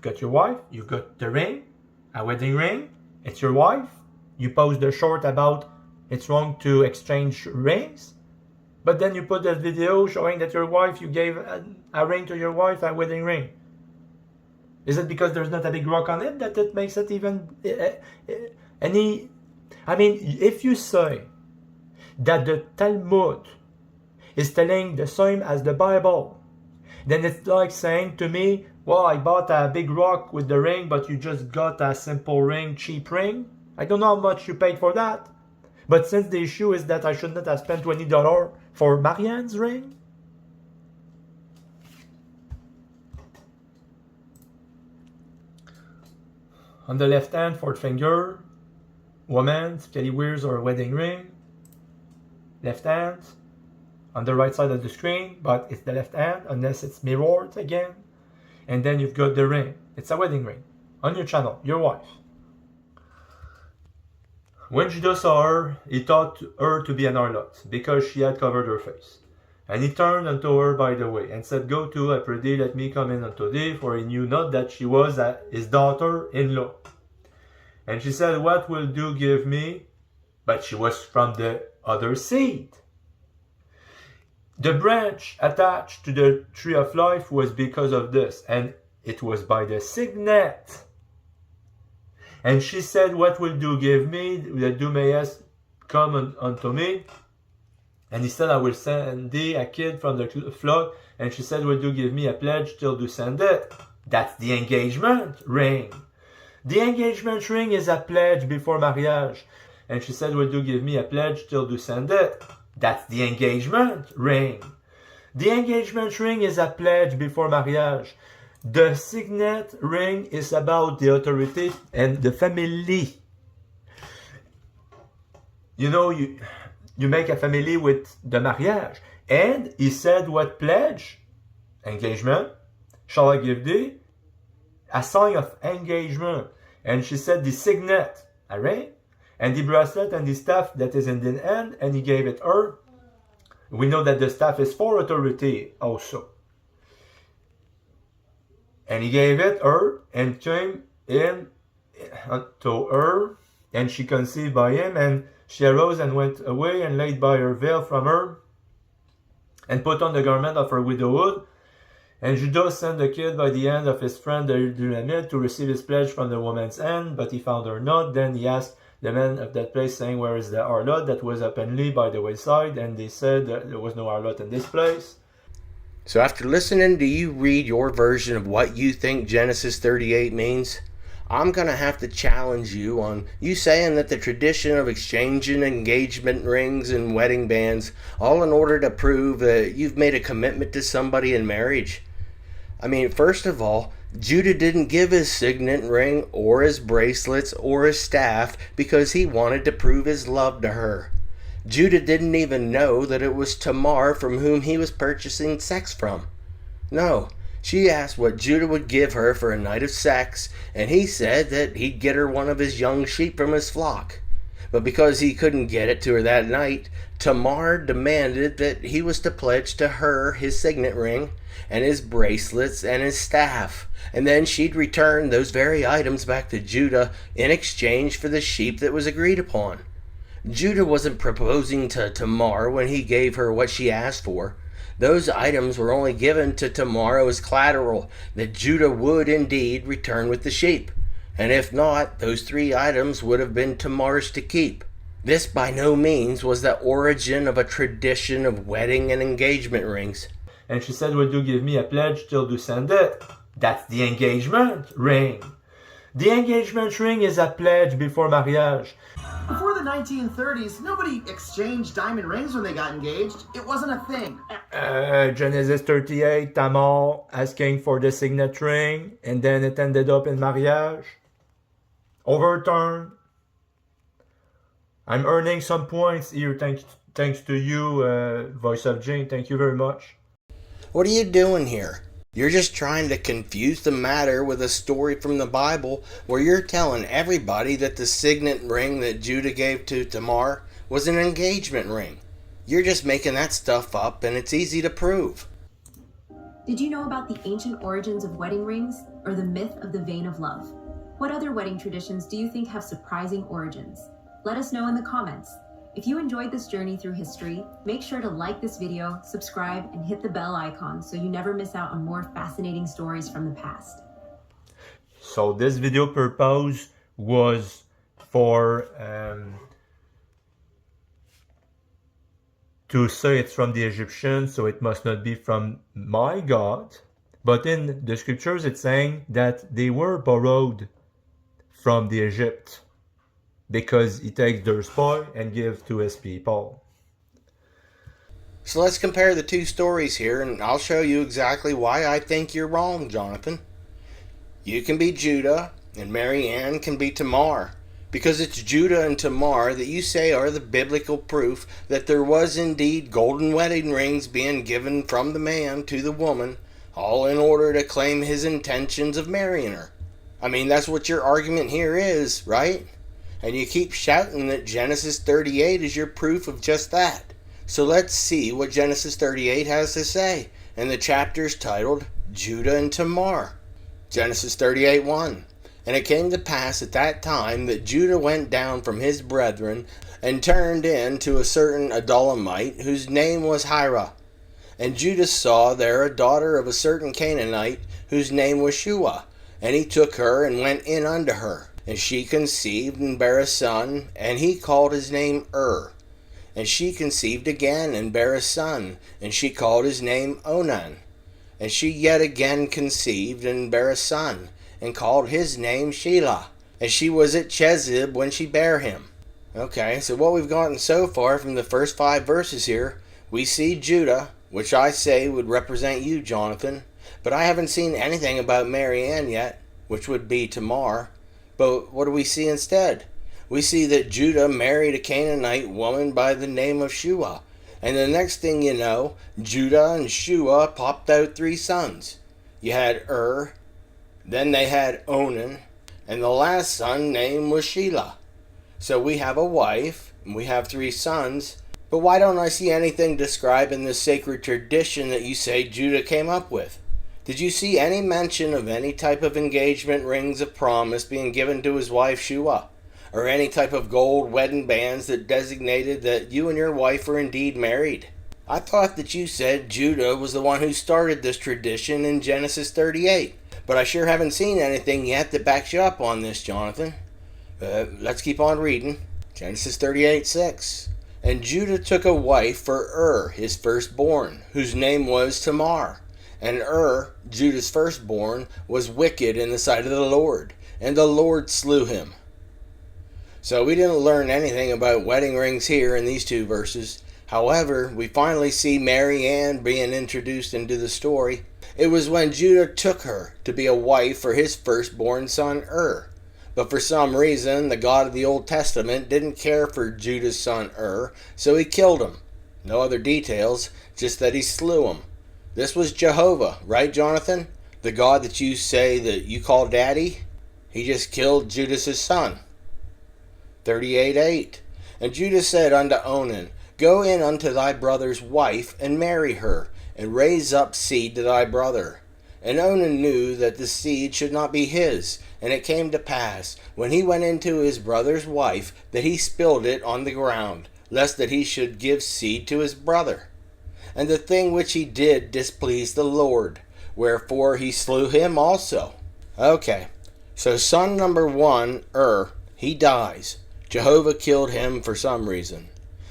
got your wife, you've got the ring, a wedding ring, it's your wife. You post the short about it's wrong to exchange rings, but then you put that video showing that your wife, you gave a ring to your wife, a wedding ring. Is it because there's not a big rock on it that it makes it even any? I mean, if you say that the Talmud is telling the same as the Bible, then it's like saying to me, well, I bought a big rock with the ring, but you just got a simple ring, cheap ring. I don't know how much you paid for that. But since the issue is that I should not have spent $20 for Marianne's ring, on the left hand, fourth finger, woman typically wears her wedding ring. Left hand, on the right side of the screen, but it's the left hand unless it's mirrored again. And then you've got the ring. It's a wedding ring on your channel, your wife. When Judah saw her, he thought her to be an harlot because she had covered her face. And he turned unto her by the way and said, Go to, I pray thee, let me come in unto thee, for he knew not that she was his daughter-in-law. And she said, What will you give me? But she was from the other seed. The branch attached to the tree of life was because of this, and it was by the signet. And she said, What will you give me, that thou mayest come unto me? And he said, I will send thee a kid from the flock. And she said, Will you give me a pledge till thou send it? That's the engagement ring. The engagement ring is a pledge before marriage. And she said, Will you give me a pledge till thou send it? That's the engagement ring. The engagement ring is a pledge before marriage. The signet ring is about the authority and the family. You know, you make a family with the marriage. And he said, what pledge? Engagement. Shall I give thee? A sign of engagement. And she said, the signet, a ring, and the bracelet and the staff that is in the hand, and he gave it her. We know that the staff is for authority also. And he gave it her, and came in to her, and she conceived by him, and she arose and went away, and laid by her veil from her, and put on the garment of her widowhood. And Judah sent the kid by the hand of his friend the Dulamite to receive his pledge from the woman's hand, but he found her not. Then he asked the men of that place, saying, Where is the harlot that was openly by the wayside? And they said that there was no harlot in this place. So after listening to you read your version of what you think Genesis 38 means, I'm going to have to challenge you on you saying that the tradition of exchanging engagement rings and wedding bands, all in order to prove that you've made a commitment to somebody in marriage. I mean, first of all, Judah didn't give his signet ring or his bracelets or his staff because he wanted to prove his love to her. Judah didn't even know that it was Tamar from whom he was purchasing sex from. No, she asked what Judah would give her for a night of sex, and he said that he'd get her one of his young sheep from his flock. But because he couldn't get it to her that night, Tamar demanded that he was to pledge to her his signet ring and his bracelets and his staff, and then she'd return those very items back to Judah in exchange for the sheep that was agreed upon. Judah wasn't proposing to Tamar when he gave her what she asked for. Those items were only given to Tamar as collateral that Judah would indeed return with the sheep. And if not, those 3 items would have been Tamar's to keep. This by no means was the origin of a tradition of wedding and engagement rings. And she said, Will you give me a pledge till you send it? That's the engagement ring. The engagement ring is a pledge before marriage. Before the 1930s, nobody exchanged diamond rings when they got engaged. It wasn't a thing. Genesis 38, Tamar asking for the signet ring, and then it ended up in marriage. Overturned. I'm earning some points here thanks to you, Voice of Jane. Thank you very much. What are you doing here? You're just trying to confuse the matter with a story from the Bible where you're telling everybody that the signet ring that Judah gave to Tamar was an engagement ring. You're just making that stuff up, and it's easy to prove. Did you know about the ancient origins of wedding rings or the myth of the vein of love? What other wedding traditions do you think have surprising origins? Let us know in the comments. If you enjoyed this journey through history, make sure to like this video, subscribe, and hit the bell icon so you never miss out on more fascinating stories from the past. So this video purpose was for to say it's from the Egyptians, so it must not be from my God. But in the scriptures, it's saying that they were borrowed from the Egypt, because he takes their spoil and gives to his people. So let's compare the two stories here, and I'll show you exactly why I think you're wrong, Jonathan. You can be Judah, and Mary Ann can be Tamar, because it's Judah and Tamar that you say are the biblical proof that there was indeed golden wedding rings being given from the man to the woman, all in order to claim his intentions of marrying her. I mean, that's what your argument here is, right? And you keep shouting that Genesis 38 is your proof of just that. So let's see what Genesis 38 has to say. And the chapter is titled Judah and Tamar. Genesis 38:1. And it came to pass at that time that Judah went down from his brethren and turned in to a certain Adullamite whose name was Hira. And Judah saw there a daughter of a certain Canaanite whose name was Shua. And he took her and went in unto her. And she conceived and bare a son, and he called his name And she conceived again and bare a son, and she called his name Onan. And she yet again conceived and bare a son, and called his name Shelah. And she was at Chezib when she bare him. Okay, so what we've gotten so far from the first 5 verses here, we see Judah, which I say would represent you, Jonathan, but I haven't seen anything about Mary Ann yet, which would be Tamar. But what do we see instead? We see that Judah married a Canaanite woman by the name of Shua. And the next thing you know, Judah and Shua popped out 3 sons. You had then they had Onan, and the last son name was Shelah. So we have a wife, and we have 3 sons. But why don't I see anything describing the sacred tradition that you say Judah came up with? Did you see any mention of any type of engagement rings of promise being given to his wife Shua? Or any type of gold wedding bands that designated that you and your wife were indeed married? I thought that you said Judah was the one who started this tradition in Genesis 38. But I sure haven't seen anything yet that backs you up on this, Jonathan. Let's keep on reading. Genesis 38:6. And Judah took a wife for his firstborn, whose name was Tamar. And Judah's firstborn, was wicked in the sight of the Lord, and the Lord slew him. So we didn't learn anything about wedding rings here in these 2 verses. However, we finally see Mary Ann being introduced into the story. It was when Judah took her to be a wife for his firstborn son But for some reason, the God of the Old Testament didn't care for Judah's son so he killed him. No other details, just that he slew him. This was Jehovah, right, Jonathan? The God that you say that you call daddy? He just killed Judah's son. 38:8. And Judah said unto Onan, Go in unto thy brother's wife, and marry her, and raise up seed to thy brother. And Onan knew that the seed should not be his. And it came to pass, when he went into his brother's wife, that he spilled it on the ground, lest that he should give seed to his brother. And the thing which he did displeased the Lord, wherefore he slew him also. Okay, so son number 1, he dies. Jehovah killed him for some reason.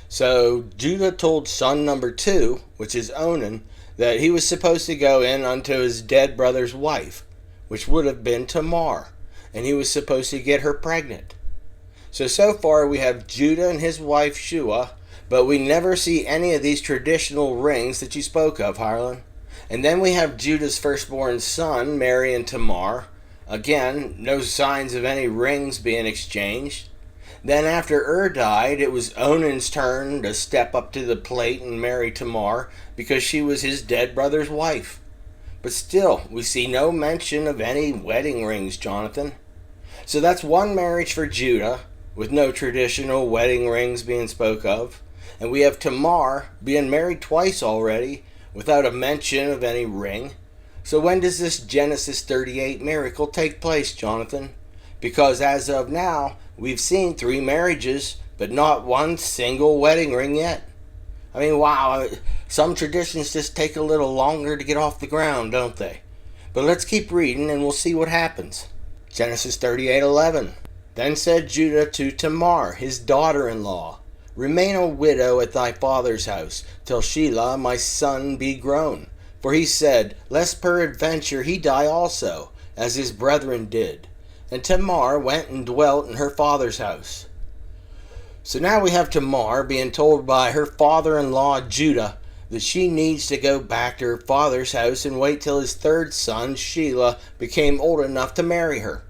So Judah told son number 2, which is Onan, that he was supposed to go in unto his dead brother's wife, which would have been Tamar, and he was supposed to get her pregnant. So far we have Judah and his wife Shua, but we never see any of these traditional rings that you spoke of, Harlan. And then we have Judah's firstborn son marrying Tamar. Again, no signs of any rings being exchanged. Then after died, it was Onan's turn to step up to the plate and marry Tamar because she was his dead brother's wife. But still, we see no mention of any wedding rings, Jonathan. So that's one marriage for Judah, with no traditional wedding rings being spoke of. And we have Tamar being married twice already, without a mention of any ring. So when does this Genesis 38 miracle take place, Jonathan? Because as of now, we've seen 3 marriages, but not one single wedding ring yet. I mean, wow, some traditions just take a little longer to get off the ground, don't they? But let's keep reading and we'll see what happens. Genesis 38:11. Then said Judah to Tamar, his daughter-in-law, Remain a widow at thy father's house, till Shelah my son be grown. For he said, Lest peradventure he die also, as his brethren did. And Tamar went and dwelt in her father's house. So now we have Tamar being told by her father-in-law Judah that she needs to go back to her father's house and wait till his 3rd son, Shelah, became old enough to marry her.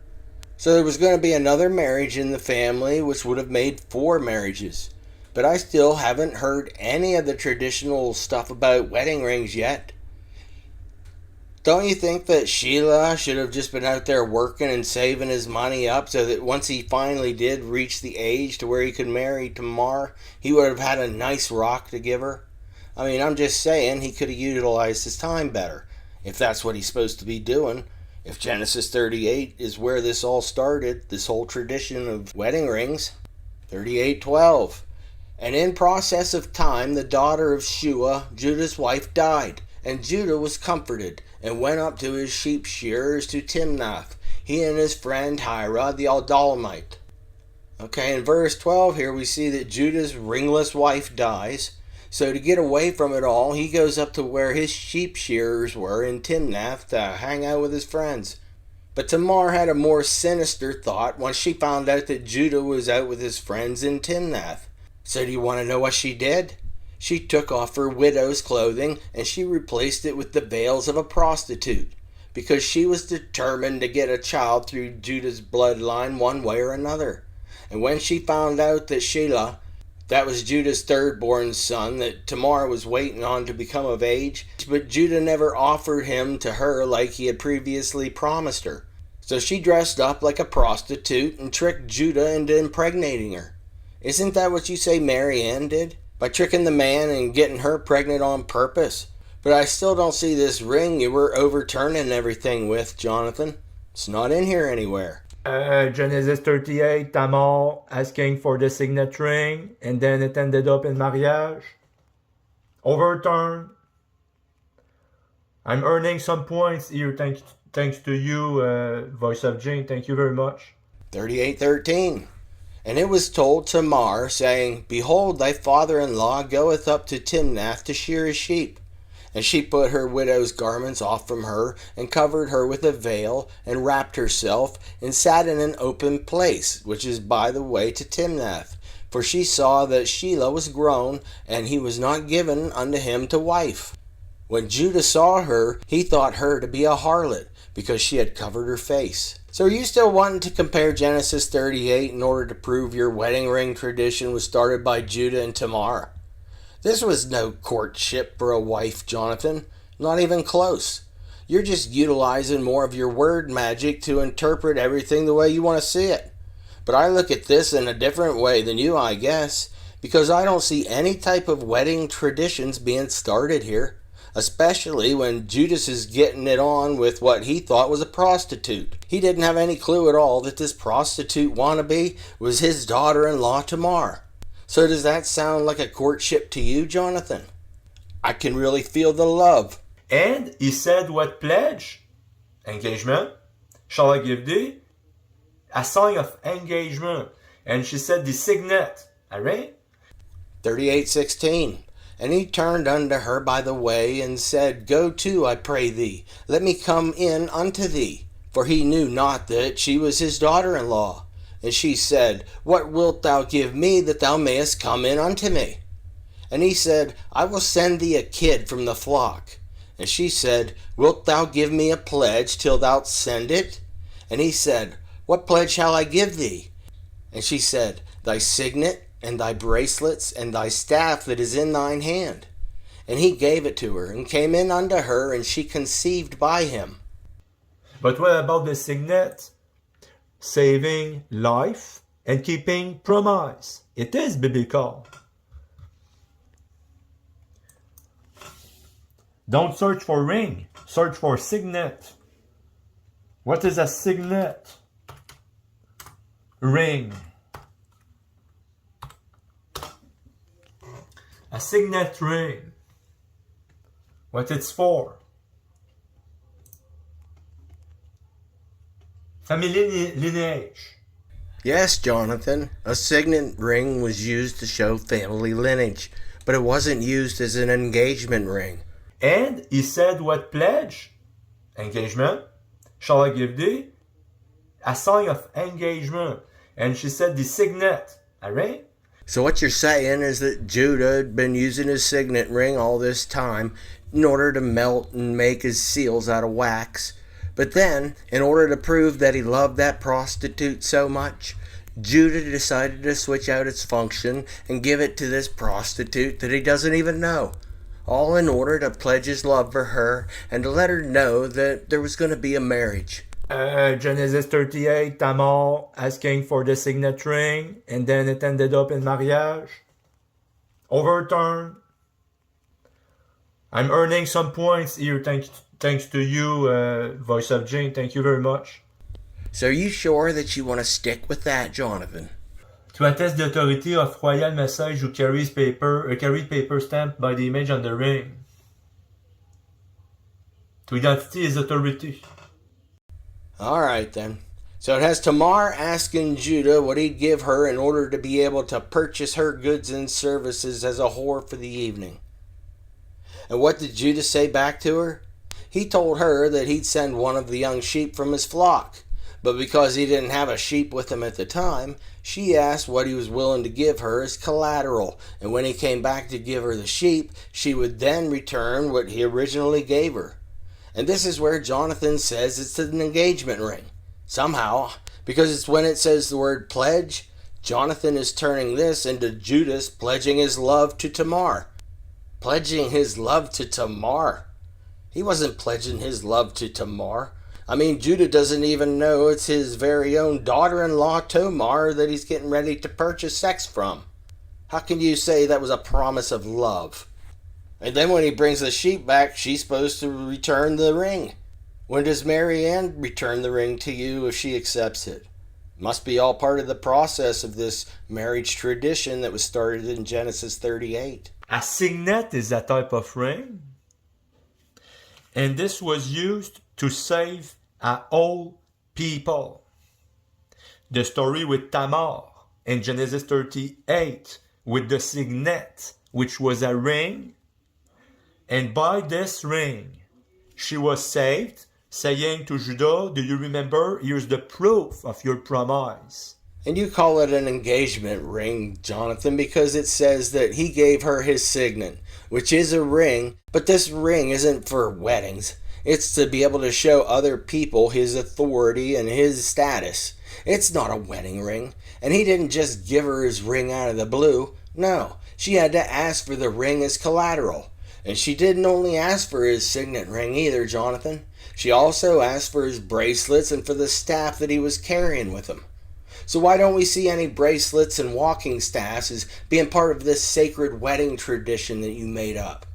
So there was going to be another marriage in the family, which would have made 4 marriages. But I still haven't heard any of the traditional stuff about wedding rings yet. Don't you think that Shelah should have just been out there working and saving his money up so that once he finally did reach the age to where he could marry Tamar, he would have had a nice rock to give her? I mean, I'm just saying he could have utilized his time better, if that's what he's supposed to be doing. If Genesis 38 is where this all started, this whole tradition of wedding rings. 38:12. And in process of time, the daughter of Shua, Judah's wife, died. And Judah was comforted, and went up to his sheep shearers to Timnath, he and his friend Hira the Adullamite. Okay, in verse 12 here we see that Judah's ringless wife dies. So to get away from it all, he goes up to where his sheep shearers were in Timnath to hang out with his friends. But Tamar had a more sinister thought once she found out that Judah was out with his friends in Timnath. So do you want to know what she did? She took off her widow's clothing and she replaced it with the veils of a prostitute, because she was determined to get a child through Judah's bloodline one way or another. And when she found out that Shelah, that was Judah's 3rd-born son, that Tamar was waiting on to become of age, but Judah never offered him to her like he had previously promised her. So she dressed up like a prostitute and tricked Judah into impregnating her. Isn't that what you say Mary Ann did? By tricking the man and getting her pregnant on purpose. But I still don't see this ring you were overturning everything with, Jonathan. It's not in here anywhere. Genesis 38, Tamar asking for the signet ring, and then it ended up in marriage. Overturned. I'm earning some points here thanks to you, Voice of Jane. Thank you very much. 38:13. And it was told Tamar, saying, Behold, thy father-in-law goeth up to Timnath to shear his sheep. And she put her widow's garments off from her, and covered her with a veil, and wrapped herself, and sat in an open place, which is by the way to Timnath. For she saw that Shelah was grown, and he was not given unto him to wife. When Judah saw her, he thought her to be a harlot, because she had covered her face. So are you still wanting to compare Genesis 38 in order to prove your wedding ring tradition was started by Judah and Tamar? This was no courtship for a wife, Jonathan. Not even close. You're just utilizing more of your word magic to interpret everything the way you want to see it. But I look at this in a different way than you, I guess, because I don't see any type of wedding traditions being started here. Especially when Judas is getting it on with what he thought was a prostitute. He didn't have any clue at all that this prostitute wannabe was his daughter-in-law Tamar. So does that sound like a courtship to you, Jonathan? I can really feel the love. And he said, what pledge? Engagement. Shall I give thee? A sign of engagement. And she said, the signet. A ring? 38:16. And he turned unto her by the way, and said, Go to, I pray thee, let me come in unto thee. For he knew not that she was his daughter-in-law. And she said, What wilt thou give me, that thou mayest come in unto me? And he said, I will send thee a kid from the flock. And she said, Wilt thou give me a pledge till thou send it? And he said, What pledge shall I give thee? And she said, Thy signet, and thy bracelets, and thy staff that is in thine hand. And he gave it to her, and came in unto her, and she conceived by him. But what about the signet? Saving life and keeping promise. It is biblical. Don't search for ring. Search for signet. What is a signet? Ring. A signet ring. What it's for? Family lineage. Yes, Jonathan, a signet ring was used to show family lineage, but it wasn't used as an engagement ring. And he said, what pledge? Engagement. Shall I give thee? A sign of engagement. And she said, the signet. A ring? So what you're saying is that Judah had been using his signet ring all this time in order to melt and make his seals out of wax. But then, in order to prove that he loved that prostitute so much, Judah decided to switch out its function and give it to this prostitute that he doesn't even know. All in order to pledge his love for her and to let her know that there was going to be a marriage. Genesis 38, Tamar asking for the signet ring, and then it ended up in marriage. Overturned. I'm earning some points here thanks to you, Voice of Jane. Thank you very much. So are you sure that you want to stick with that, Jonathan? To attest the authority of royal message who carries paper stamped by the image on the ring. To identity is authority. Alright then. So it has Tamar asking Judah what he'd give her in order to be able to purchase her goods and services as a whore for the evening. And what did Judah say back to her? He told her that he'd send one of the young sheep from his flock. But because he didn't have a sheep with him at the time, she asked what he was willing to give her as collateral. And when he came back to give her the sheep, she would then return what he originally gave her. And this is where Jonathan says it's an engagement ring. Somehow, because it's when it says the word pledge, Jonathan is turning this into Judas pledging his love to Tamar. Pledging his love to Tamar? He wasn't pledging his love to Tamar. I mean, Judah doesn't even know it's his very own daughter-in-law Tamar that he's getting ready to purchase sex from. How can you say that was a promise of love? And then when he brings the sheep back, she's supposed to return the ring. When does Mary Ann return the ring to you if she accepts it? Must be all part of the process of this marriage tradition that was started in Genesis 38. A signet is a type of ring. And this was used to save a whole people. The story with Tamar in Genesis 38 with the signet, which was a ring. And by this ring, she was saved, saying to Judah, do you remember? Here's the proof of your promise. And you call it an engagement ring, Jonathan, because it says that he gave her his signet, which is a ring, but this ring isn't for weddings. It's to be able to show other people his authority and his status. It's not a wedding ring, and he didn't just give her his ring out of the blue. No, she had to ask for the ring as collateral. And she didn't only ask for his signet ring either, Jonathan. She also asked for his bracelets and for the staff that he was carrying with him. So why don't we see any bracelets and walking staffs as being part of this sacred wedding tradition that you made up?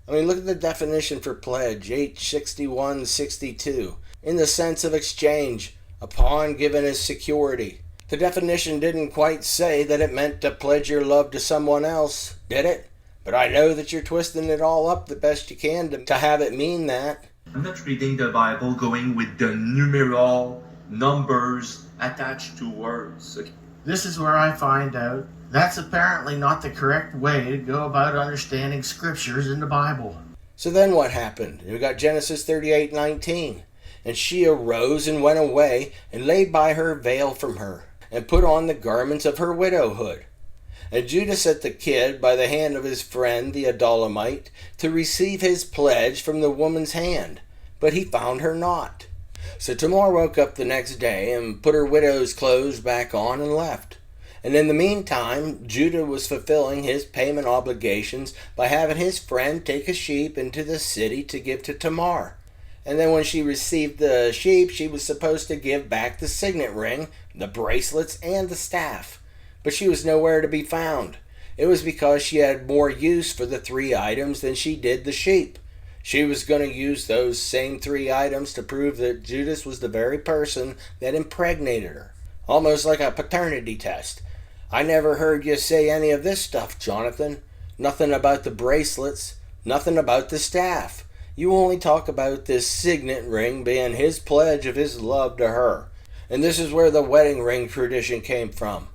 I mean, look at the definition for pledge, H6162, in the sense of exchange, upon given as security. The definition didn't quite say that it meant to pledge your love to someone else, did it? But I know that you're twisting it all up the best you can to have it mean that. I'm not reading the Bible going with the numeral numbers attached to words. Okay. This is where I find out that's apparently not the correct way to go about understanding scriptures in the Bible. So then what happened? We got Genesis 38:19. And she arose and went away and laid by her veil from her and put on the garments of her widowhood. And Judah sent the kid by the hand of his friend the Adullamite to receive his pledge from the woman's hand, but he found her not. So Tamar woke up the next day and put her widow's clothes back on and left. And in the meantime, Judah was fulfilling his payment obligations by having his friend take a sheep into the city to give to Tamar. And then when she received the sheep, she was supposed to give back the signet ring, the bracelets, and the staff. But she was nowhere to be found. It was because she had more use for the 3 items than she did the sheep. She was going to use those same 3 items to prove that Judas was the very person that impregnated her. Almost like a paternity test. I never heard you say any of this stuff, Jonathan. Nothing about the bracelets. Nothing about the staff. You only talk about this signet ring being his pledge of his love to her. And this is where the wedding ring tradition came from.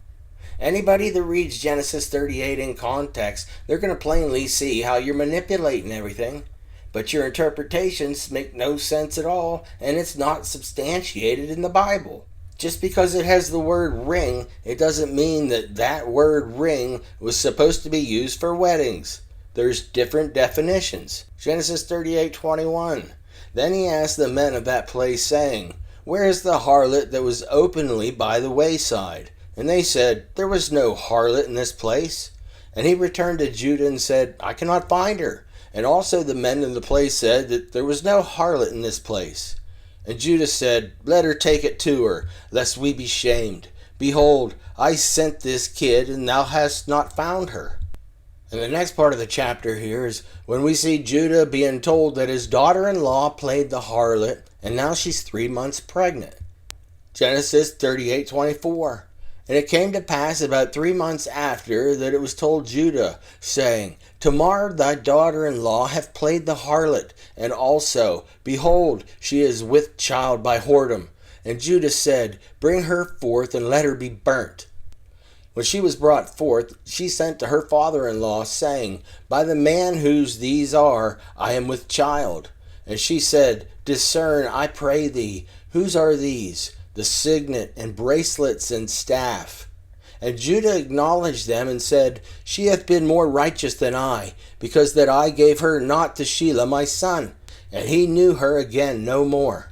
Anybody that reads Genesis 38 in context, they're going to plainly see how you're manipulating everything. But your interpretations make no sense at all, and it's not substantiated in the Bible. Just because it has the word ring, it doesn't mean that that word ring was supposed to be used for weddings. There's different definitions. Genesis 38:21. Then he asked the men of that place, saying, Where is the harlot that was openly by the wayside? And they said, There was no harlot in this place. And he returned to Judah and said, I cannot find her. And also the men in the place said that there was no harlot in this place. And Judah said, Let her take it to her, lest we be shamed. Behold, I sent this kid, and thou hast not found her. And the next part of the chapter here is when we see Judah being told that his daughter-in-law played the harlot, and now she's 3 months pregnant. Genesis 38:24. And it came to pass about 3 months after that it was told Judah, saying, Tamar thy daughter-in-law hath played the harlot, and also, behold, she is with child by whoredom. And Judah said, Bring her forth, and let her be burnt. When she was brought forth, she sent to her father-in-law, saying, By the man whose these are, I am with child. And she said, Discern, I pray thee, whose are these? The signet, and bracelets, and staff. And Judah acknowledged them, and said, She hath been more righteous than I, because that I gave her not to Shelah my son. And he knew her again no more.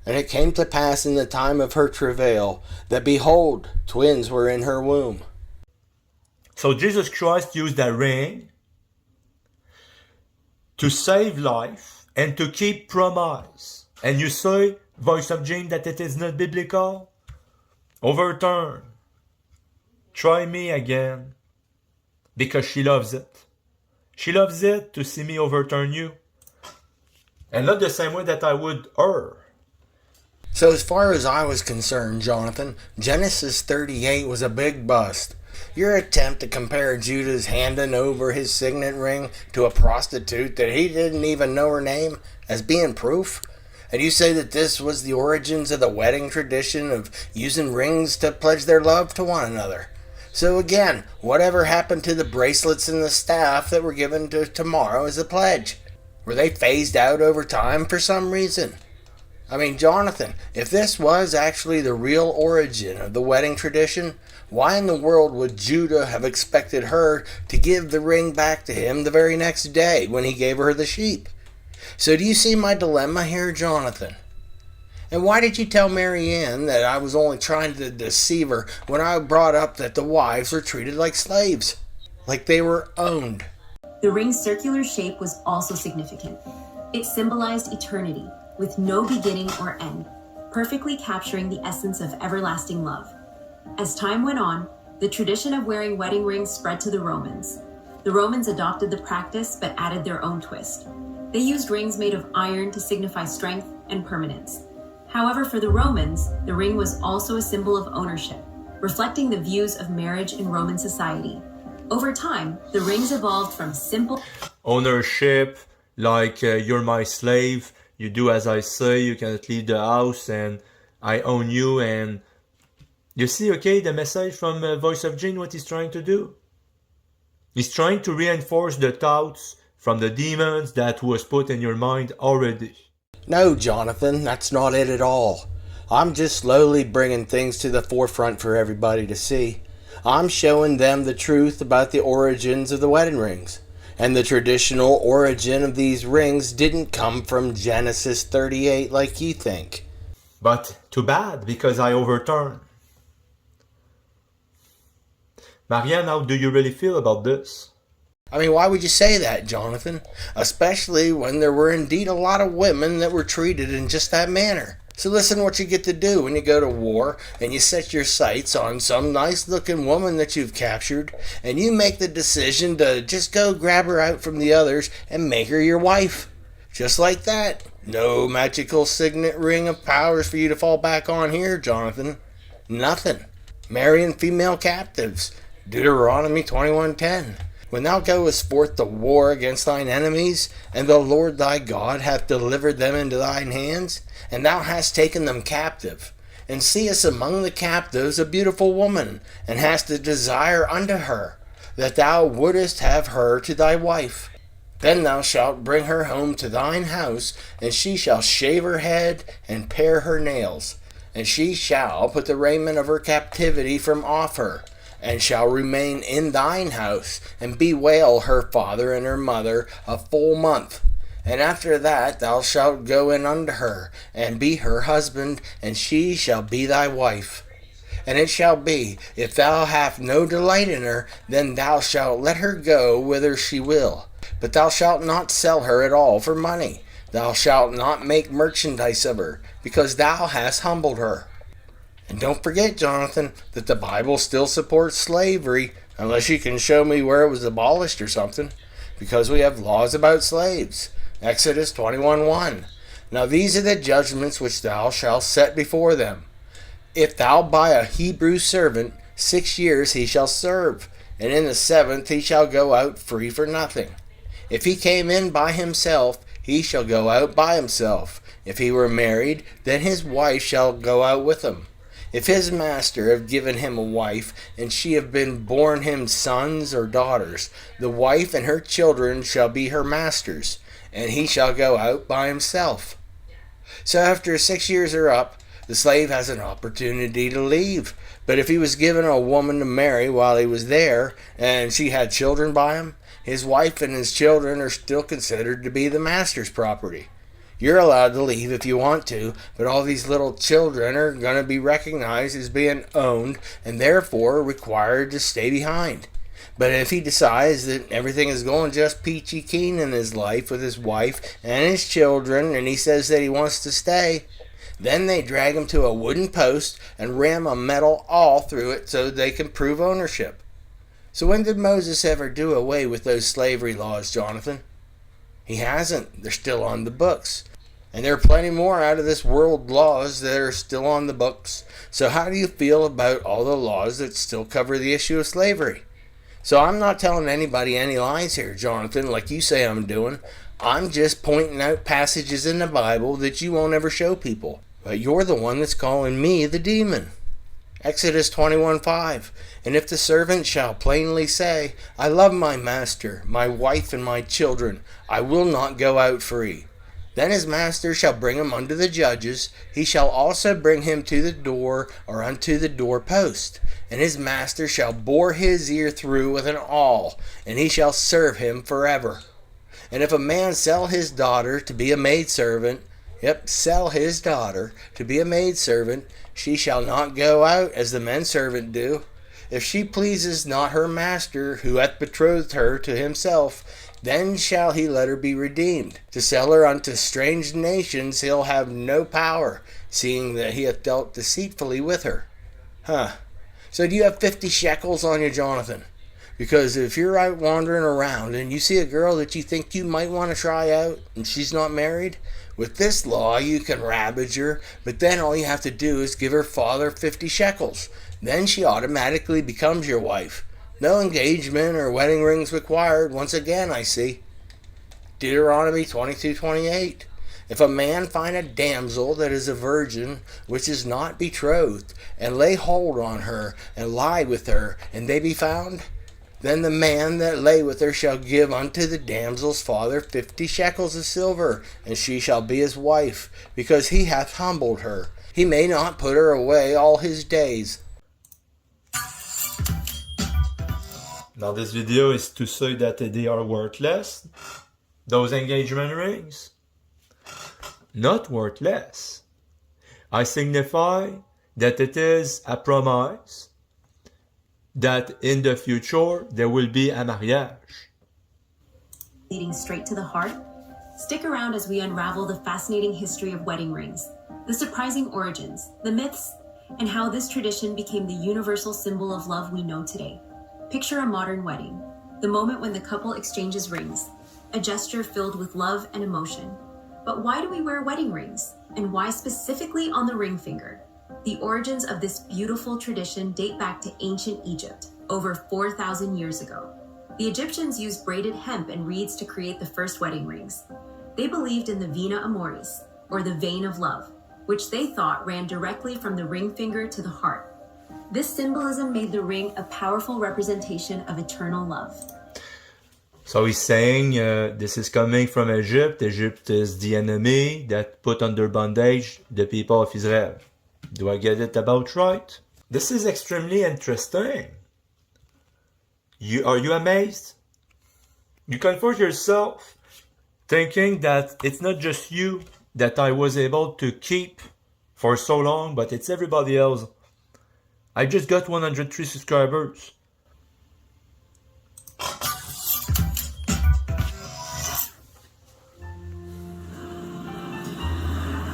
And it came to pass in the time of her travail, that behold, twins were in her womb. So Jesus Christ used that ring to save life and to keep promise. And you say, Voice of Jane, that it is not biblical? Overturn. Try me again. Because she loves it. She loves it to see me overturn you. And not the same way that I would her. So as far as I was concerned, Jonathan, Genesis 38 was a big bust. Your attempt to compare Judah's handing over his signet ring to a prostitute that he didn't even know her name as being proof? And you say that this was the origins of the wedding tradition of using rings to pledge their love to one another. So again, whatever happened to the bracelets and the staff that were given to Tamar as a pledge? Were they phased out over time for some reason? I mean, Jonathan, if this was actually the real origin of the wedding tradition, why in the world would Judah have expected her to give the ring back to him the very next day when he gave her the sheep? So do you see my dilemma here, Jonathan? And why did you tell Mary Ann that I was only trying to deceive her when I brought up that the wives were treated like slaves? Like they were owned? The ring's circular shape was also significant. It symbolized eternity, with no beginning or end, perfectly capturing the essence of everlasting love. As time went on, the tradition of wearing wedding rings spread to the Romans. The Romans adopted the practice but added their own twist. They used rings made of iron to signify strength and permanence. However, for the Romans, the ring was also a symbol of ownership, reflecting the views of marriage in Roman society. Over time, the rings evolved from simple ownership, like you're my slave, you do as I say, you cannot leave the house, and I own you. And you see, okay, the message from Voice of Jane, what he's trying to do? He's trying to reinforce the thoughts from the demons that was put in your mind already. No, Jonathan, that's not it at all. I'm just slowly bringing things to the forefront for everybody to see. I'm showing them the truth about the origins of the wedding rings. And the traditional origin of these rings didn't come from Genesis 38 like you think. But too bad, because I overturned. Marianne, how do you really feel about this? I mean, why would you say that, Jonathan? Especially when there were indeed a lot of women that were treated in just that manner. So listen what you get to do when you go to war and you set your sights on some nice looking woman that you've captured, and you make the decision to just go grab her out from the others and make her your wife. Just like that. No magical signet ring of powers for you to fall back on here, Jonathan. Nothing. Marrying female captives. Deuteronomy 21:10. When thou goest forth to war against thine enemies, and the Lord thy God hath delivered them into thine hands, and thou hast taken them captive, and seest among the captives a beautiful woman, and hast a desire unto her, that thou wouldest have her to thy wife, then thou shalt bring her home to thine house, and she shall shave her head and pare her nails, and she shall put the raiment of her captivity from off her, and shall remain in thine house, and bewail her father and her mother a full month. And after that thou shalt go in unto her, and be her husband, and she shall be thy wife. And it shall be, if thou have no delight in her, then thou shalt let her go whither she will. But thou shalt not sell her at all for money. Thou shalt not make merchandise of her, because thou hast humbled her. And don't forget, Jonathan, that the Bible still supports slavery, unless you can show me where it was abolished or something, because we have laws about slaves. Exodus 21:1. Now these are the judgments which thou shalt set before them. If thou buy a Hebrew servant, 6 years he shall serve, and in the 7th he shall go out free for nothing. If he came in by himself, he shall go out by himself. If he were married, then his wife shall go out with him. If his master have given him a wife, and she have been born him sons or daughters, the wife and her children shall be her master's, and he shall go out by himself. So after 6 years are up, the slave has an opportunity to leave. But if he was given a woman to marry while he was there, and she had children by him, his wife and his children are still considered to be the master's property. You're allowed to leave if you want to, but all these little children are going to be recognized as being owned, and therefore required to stay behind. But if he decides that everything is going just peachy keen in his life with his wife and his children, and he says that he wants to stay, then they drag him to a wooden post and ram a metal awl through it so they can prove ownership. So when did Moses ever do away with those slavery laws, Jonathan? He hasn't. They're still on the books. And there are plenty more out of this world laws that are still on the books. So how do you feel about all the laws that still cover the issue of slavery? So I'm not telling anybody any lies here, Jonathan, like you say I'm doing. I'm just pointing out passages in the Bible that you won't ever show people. But you're the one that's calling me the demon. Exodus 21:5. And if the servant shall plainly say, I love my master, my wife, and my children, I will not go out free. Then his master shall bring him unto the judges. He shall also bring him to the door or unto the doorpost. And his master shall bore his ear through with an awl, and he shall serve him forever. And if a man sell his daughter to be a maidservant, sell his daughter to be a maidservant, she shall not go out as the menservant do. If she pleases not her master, who hath betrothed her to himself, then shall he let her be redeemed. To sell her unto strange nations he'll have no power, seeing that he hath dealt deceitfully with her. So do you have 50 shekels on you, Jonathan? Because if you're out wandering around and you see a girl that you think you might want to try out and she's not married, with this law you can ravage her, but then all you have to do is give her father 50 shekels. Then she automatically becomes your wife. No engagement or wedding rings required, once again, I see. Deuteronomy 22:28. If a man find a damsel that is a virgin, which is not betrothed, and lay hold on her, and lie with her, and they be found, then the man that lay with her shall give unto the damsel's father 50 shekels of silver, and she shall be his wife, because he hath humbled her. He may not put her away all his days. Now this video is to say that they are worthless. Those engagement rings, not worthless. I signify that it is a promise that in the future there will be a mariage. Leading straight to the heart? Stick around as we unravel the fascinating history of wedding rings, the surprising origins, the myths, and how this tradition became the universal symbol of love we know today. Picture a modern wedding, the moment when the couple exchanges rings, a gesture filled with love and emotion. But why do we wear wedding rings? And why specifically on the ring finger? The origins of this beautiful tradition date back to ancient Egypt, over 4,000 years ago. The Egyptians used braided hemp and reeds to create the first wedding rings. They believed in the vena amoris, or the vein of love, which they thought ran directly from the ring finger to the heart. This symbolism made the ring a powerful representation of eternal love. So he's saying this is coming from Egypt. Egypt is the enemy that put under bondage the people of Israel. Do I get it about right? This is extremely interesting. Are you amazed? You comfort yourself thinking that it's not just you that I was able to keep for so long, but it's everybody else. I just got 103 subscribers.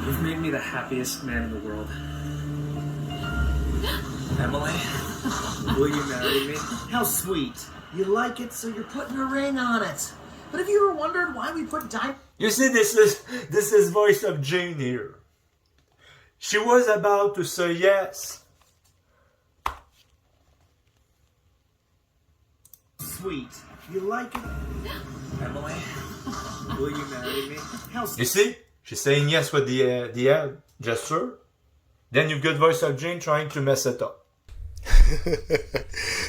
You've made me the happiest man in the world. Emily, will you marry me? How sweet. You like it, so you're putting a ring on it. But have you ever wondered why we put diamonds? You see, this is voice of Jane here. She was about to say yes. Sweet. You like it? Emily, will you marry me? How You see, she's saying yes with the head gesture. Then you've got voice of Jane trying to mess it up.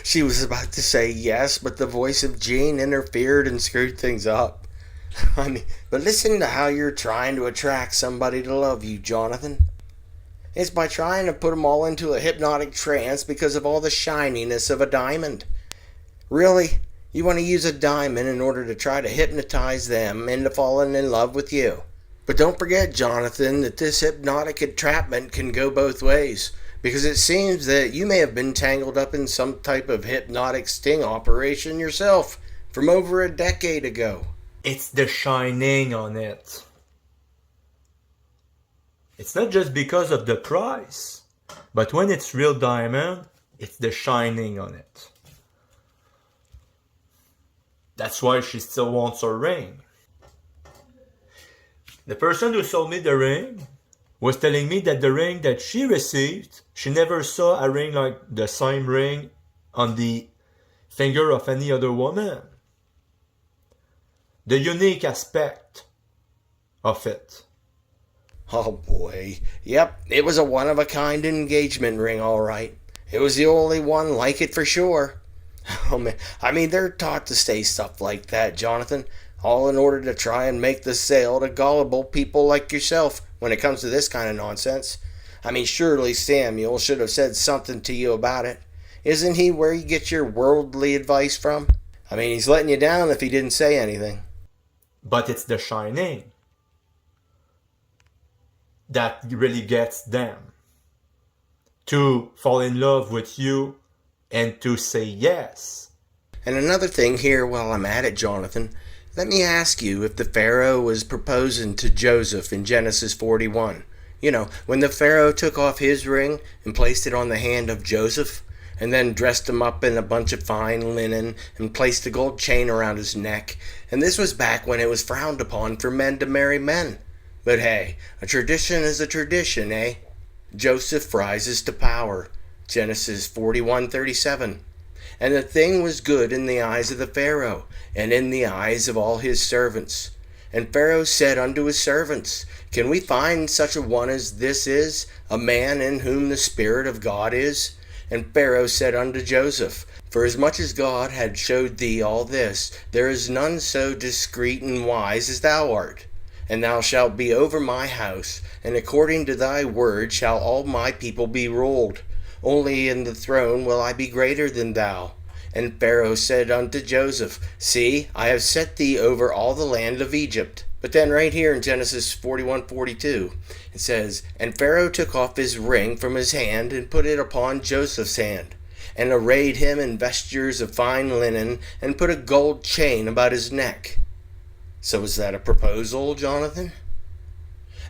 She was about to say yes, but the voice of Jean interfered and screwed things up. I mean, but listen to how you're trying to attract somebody to love you, Jonathan. It's by trying to put them all into a hypnotic trance because of all the shininess of a diamond. Really? You want to use a diamond in order to try to hypnotize them into falling in love with you. But don't forget, Jonathan, that this hypnotic entrapment can go both ways, because it seems that you may have been tangled up in some type of hypnotic sting operation yourself from over a decade ago. It's the shining on it. It's not just because of the price, but when it's real diamond, it's the shining on it. That's why she still wants her ring. The person who sold me the ring was telling me that the ring that she received, she never saw a ring like the same ring on the finger of any other woman. The unique aspect of it. Oh boy. Yep, it was a one-of-a-kind engagement ring, all right. It was the only one like it for sure. Oh man, I mean, they're taught to say stuff like that, Jonathan, all in order to try and make the sale to gullible people like yourself when it comes to this kind of nonsense. I mean, surely Samuel should have said something to you about it. Isn't he where you get your worldly advice from? I mean, he's letting you down if he didn't say anything. But it's the shining that really gets them to fall in love with you and to say yes. And another thing here while I'm at it, Jonathan, let me ask you if the Pharaoh was proposing to Joseph in Genesis 41. You know, when the Pharaoh took off his ring and placed it on the hand of Joseph, and then dressed him up in a bunch of fine linen and placed a gold chain around his neck. And this was back when it was frowned upon for men to marry men. But hey, a tradition is a tradition, eh? Joseph rises to power. Genesis 41:37. And the thing was good in the eyes of the Pharaoh, and in the eyes of all his servants. And Pharaoh said unto his servants, Can we find such a one as this is, a man in whom the Spirit of God is? And Pharaoh said unto Joseph, Forasmuch as God had showed thee all this, there is none so discreet and wise as thou art. And thou shalt be over my house, and according to thy word shall all my people be ruled. Only in the throne will I be greater than thou. And Pharaoh said unto Joseph, See, I have set thee over all the land of Egypt. But then right here in Genesis 41:42, it says, And Pharaoh took off his ring from his hand and put it upon Joseph's hand, and arrayed him in vestures of fine linen, and put a gold chain about his neck. So is that a proposal, Jonathan?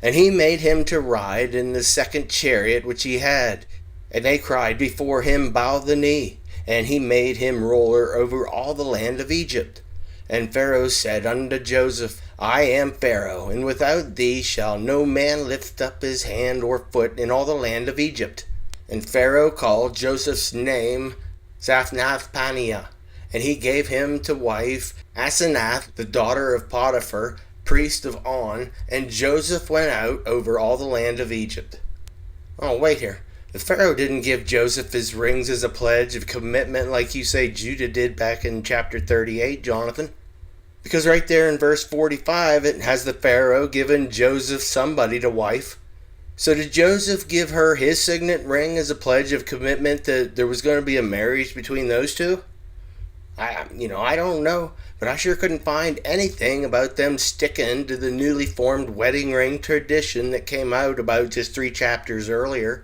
And he made him to ride in the second chariot which he had. And they cried before him, Bow the knee. And he made him ruler over all the land of Egypt. And Pharaoh said unto Joseph, I am Pharaoh, and without thee shall no man lift up his hand or foot in all the land of Egypt. And Pharaoh called Joseph's name Zaphnath-Paneah, and he gave him to wife Asenath, the daughter of Potiphar, priest of On, and Joseph went out over all the land of Egypt. Oh, wait here. The Pharaoh didn't give Joseph his rings as a pledge of commitment like you say Judah did back in chapter 38, Jonathan. Because right there in verse 45, it has the Pharaoh giving Joseph somebody to wife. So did Joseph give her his signet ring as a pledge of commitment that there was going to be a marriage between those two? I don't know, but I sure couldn't find anything about them sticking to the newly formed wedding ring tradition that came out about just 3 chapters earlier.